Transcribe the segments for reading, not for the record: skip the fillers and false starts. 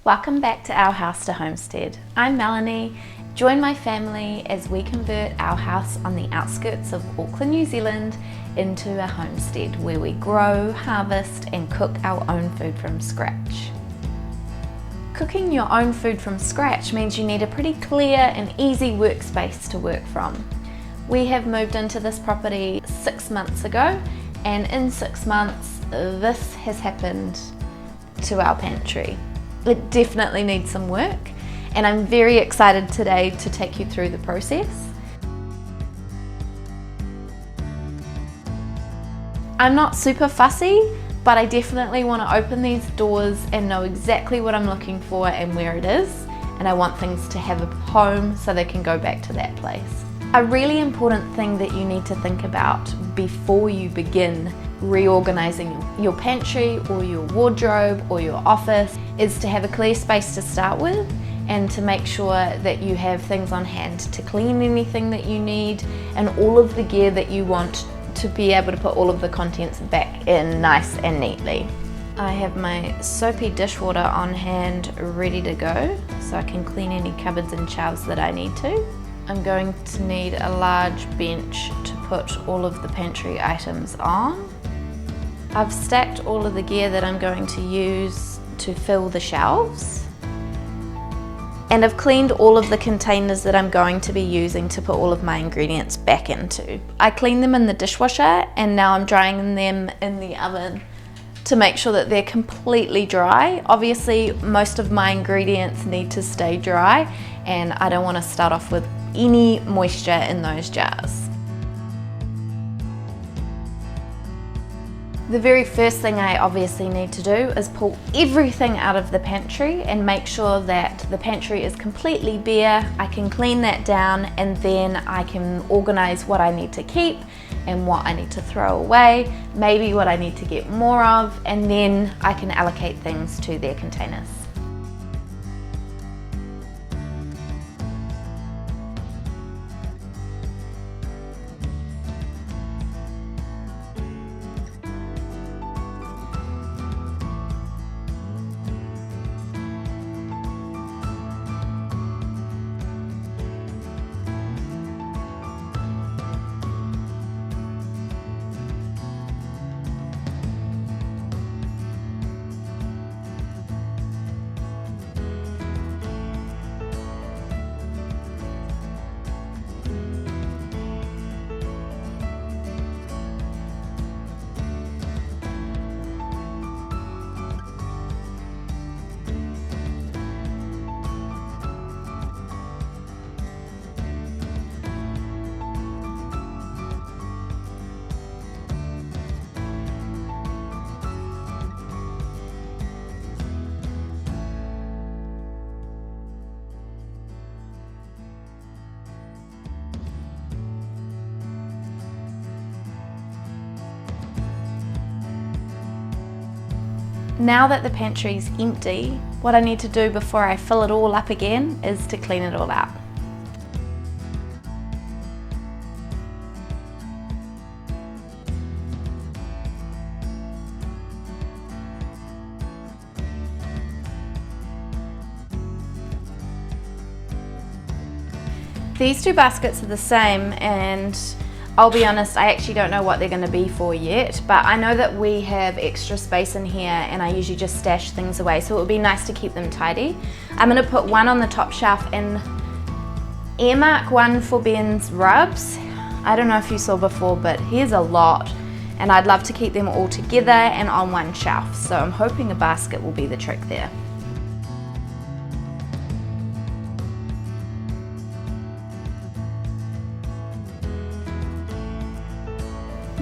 Welcome back to Our House to Homestead. I'm Melanie. Join my family as we convert our house on the outskirts of Auckland, New Zealand into a homestead where we grow, harvest and cook our own food from scratch. Cooking your own food from scratch means you need a pretty clear and easy workspace to work from. We have moved into this property 6 months ago, and in 6 months this has happened to our pantry. It definitely needs some work, and I'm very excited today to take you through the process. I'm not super fussy, but I definitely want to open these doors and know exactly what I'm looking for and where it is, and I want things to have a home so they can go back to that place. A really important thing that you need to think about before you begin reorganizing your pantry or your wardrobe or your office is to have a clear space to start with, and to make sure that you have things on hand to clean anything that you need and all of the gear that you want to be able to put all of the contents back in nice and neatly. I have my soapy dishwater on hand ready to go so I can clean any cupboards and shelves that I need to. I'm going to need a large bench to put all of the pantry items on. I've stacked all of the gear that I'm going to use to fill the shelves. And I've cleaned all of the containers that I'm going to be using to put all of my ingredients back into. I cleaned them in the dishwasher, and now I'm drying them in the oven to make sure that they're completely dry. Obviously, most of my ingredients need to stay dry, and I don't want to start off with any moisture in those jars. The very first thing I obviously need to do is pull everything out of the pantry and make sure that the pantry is completely bare. I can clean that down, and then I can organize what I need to keep and what I need to throw away, maybe what I need to get more of, and then I can allocate things to their containers. Now that the pantry is empty, what I need to do before I fill it all up again is to clean it all out. These two baskets are the same, and I'll be honest, I actually don't know what they're going to be for yet, but I know that we have extra space in here and I usually just stash things away, so it would be nice to keep them tidy. I'm going to put one on the top shelf and earmark one for Ben's rubs. I don't know if you saw before, but here's a lot, and I'd love to keep them all together and on one shelf, so I'm hoping a basket will be the trick there.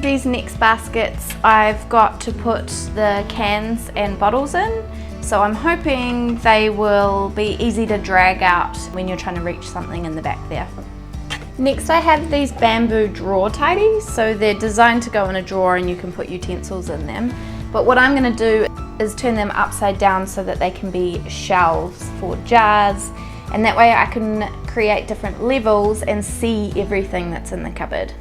These next baskets I've got to put the cans and bottles in, so I'm hoping they will be easy to drag out when you're trying to reach something in the back there. Next I have these bamboo drawer tidies, so they're designed to go in a drawer and you can put utensils in them. But what I'm going to do is turn them upside down so that they can be shelves for jars, and that way I can create different levels and see everything that's in the cupboard.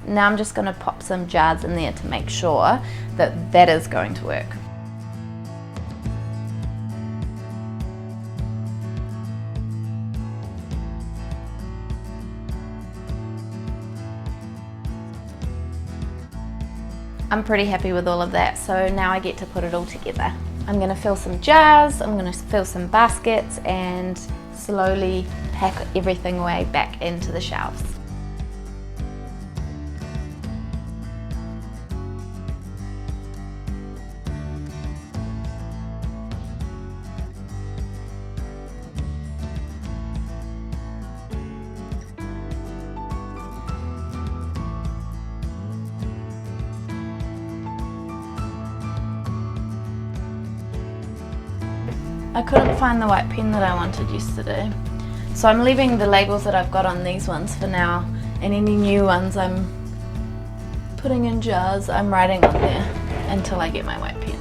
Now I'm just going to pop some jars in there to make sure that that is going to work. I'm pretty happy with all of that, so now I get to put it all together. I'm going to fill some jars, I'm going to fill some baskets and slowly pack everything away back into the shelves. I couldn't find the white pen that I wanted yesterday, so I'm leaving the labels that I've got on these ones for now, and any new ones I'm putting in jars I'm writing on there until I get my white pen.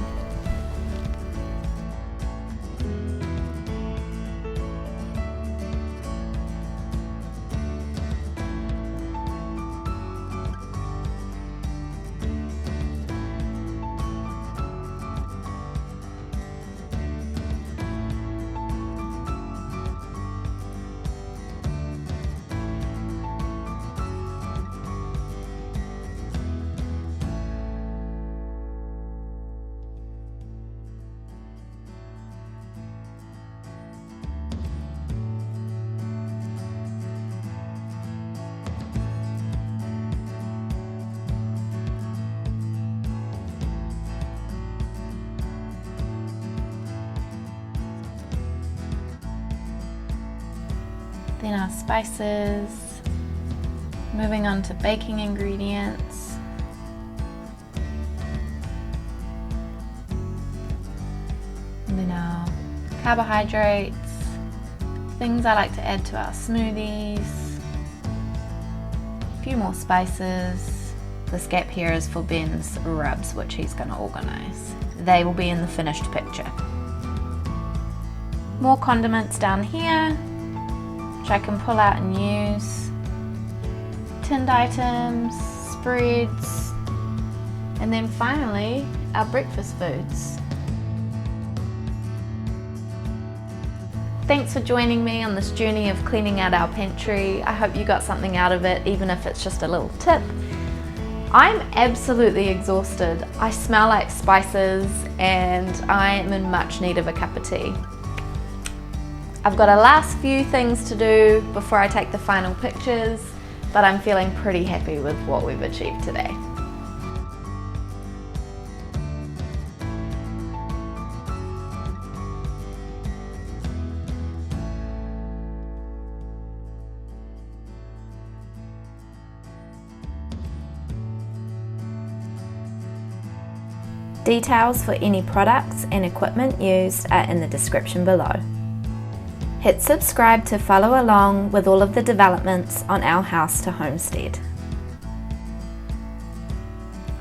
Then our spices, moving on to baking ingredients. And then our carbohydrates, things I like to add to our smoothies. A few more spices. This gap here is for Ben's rubs, which he's going to organise. They will be in the finished picture. More condiments down here, which I can pull out and use. Tinned items, spreads, and then finally our breakfast foods. Thanks for joining me on this journey of cleaning out our pantry. I hope you got something out of it, even if it's just a little tip. I'm absolutely exhausted. I smell like spices and I am in much need of a cup of tea. I've got a last few things to do before I take the final pictures, but I'm feeling pretty happy with what we've achieved today. Details for any products and equipment used are in the description below. Hit subscribe to follow along with all of the developments on our house to homestead.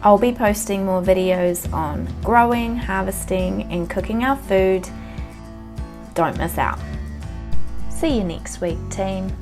I'll be posting more videos on growing, harvesting and cooking our food. Don't miss out. See you next week, team.